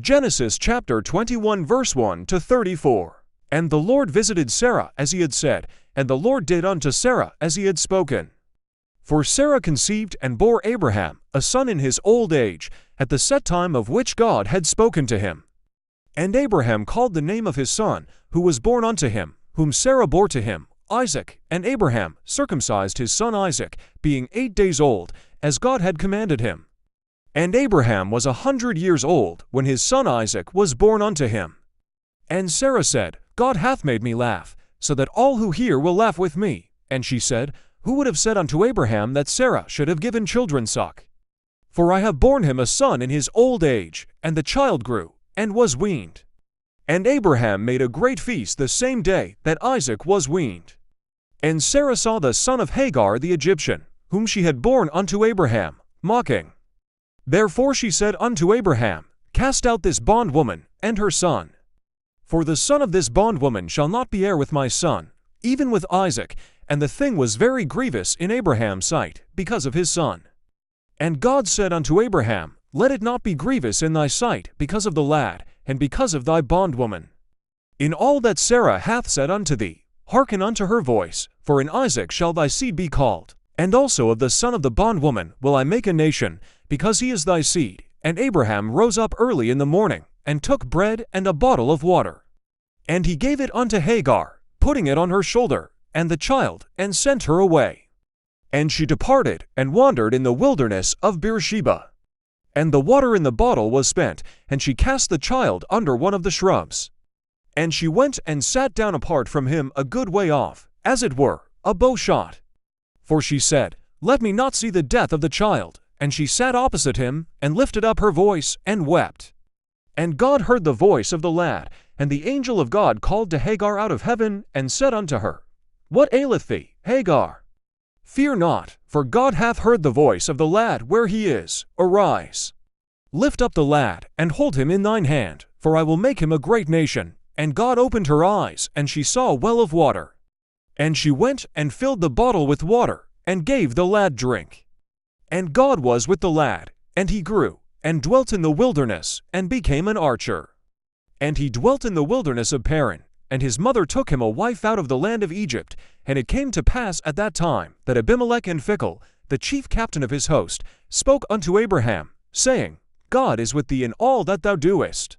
Genesis chapter 21 verse 1 to 34. And the Lord visited Sarah as he had said, and the Lord did unto Sarah as he had spoken. For Sarah conceived and bore Abraham a son in his old age, at the set time of which God had spoken to him. And Abraham called the name of his son, who was born unto him, whom Sarah bore to him, Isaac. And Abraham circumcised his son Isaac, being 8 days old, as God had commanded him. And Abraham was 100 years old when his son Isaac was born unto him. And Sarah said, God hath made me laugh, so that all who hear will laugh with me. And she said, Who would have said unto Abraham that Sarah should have given children suck? For I have borne him a son in his old age, and the child grew, and was weaned. And Abraham made a great feast the same day that Isaac was weaned. And Sarah saw the son of Hagar the Egyptian, whom she had borne unto Abraham, mocking. Therefore she said unto Abraham, Cast out this bondwoman and her son. For the son of this bondwoman shall not be heir with my son, even with Isaac. And the thing was very grievous in Abraham's sight, because of his son. And God said unto Abraham, Let it not be grievous in thy sight, because of the lad, and because of thy bondwoman. In all that Sarah hath said unto thee, hearken unto her voice, for in Isaac shall thy seed be called. And also of the son of the bondwoman will I make a nation, because he is thy seed. And Abraham rose up early in the morning, and took bread and a bottle of water. And he gave it unto Hagar, putting it on her shoulder, and the child, and sent her away. And she departed, and wandered in the wilderness of Beersheba. And the water in the bottle was spent, and she cast the child under one of the shrubs. And she went and sat down apart from him a good way off, as it were, a bow shot. For she said, Let me not see the death of the child. And she sat opposite him, and lifted up her voice, and wept. And God heard the voice of the lad, and the angel of God called to Hagar out of heaven, and said unto her, What aileth thee, Hagar? Fear not, for God hath heard the voice of the lad where he is. Arise. Lift up the lad, and hold him in thine hand, for I will make him a great nation. And God opened her eyes, and she saw a well of water. And she went and filled the bottle with water, and gave the lad drink. And God was with the lad, and he grew, and dwelt in the wilderness, and became an archer. And he dwelt in the wilderness of Paran, and his mother took him a wife out of the land of Egypt. And it came to pass at that time, that Abimelech and Phicol, the chief captain of his host, spoke unto Abraham, saying, God is with thee in all that thou doest.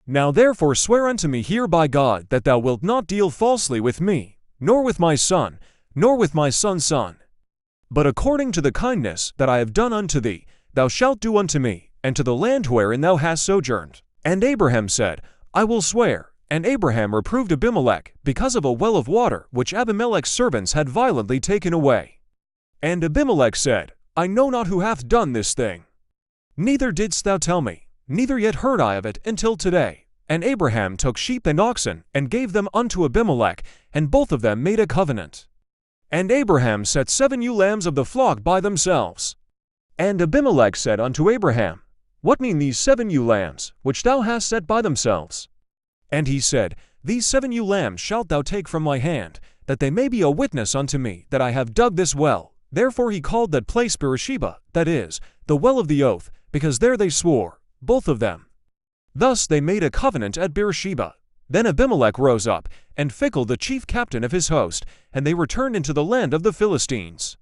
Now therefore swear unto me here by God, that thou wilt not deal falsely with me, nor with my son, nor with my son's son. But according to the kindness that I have done unto thee, thou shalt do unto me, and to the land wherein thou hast sojourned. And Abraham said, I will swear. And Abraham reproved Abimelech, because of a well of water which Abimelech's servants had violently taken away. And Abimelech said, I know not who hath done this thing. Neither didst thou tell me, neither yet heard I of it until today. And Abraham took sheep and oxen, and gave them unto Abimelech, and both of them made a covenant. And Abraham set 7 ewe lambs of the flock by themselves. And Abimelech said unto Abraham, What mean these 7 ewe lambs, which thou hast set by themselves? And he said, These 7 ewe lambs shalt thou take from my hand, that they may be a witness unto me that I have dug this well. Therefore he called that place Beersheba, that is, the well of the oath, because there they swore, both of them. Thus they made a covenant at Beersheba. Then Abimelech rose up, and Phicol the chief captain of his host, and they returned into the land of the Philistines.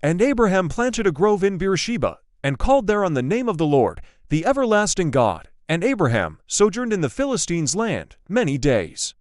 And Abraham planted a grove in Beersheba, and called there on the name of the Lord, the everlasting God. And Abraham sojourned in the Philistines' land many days.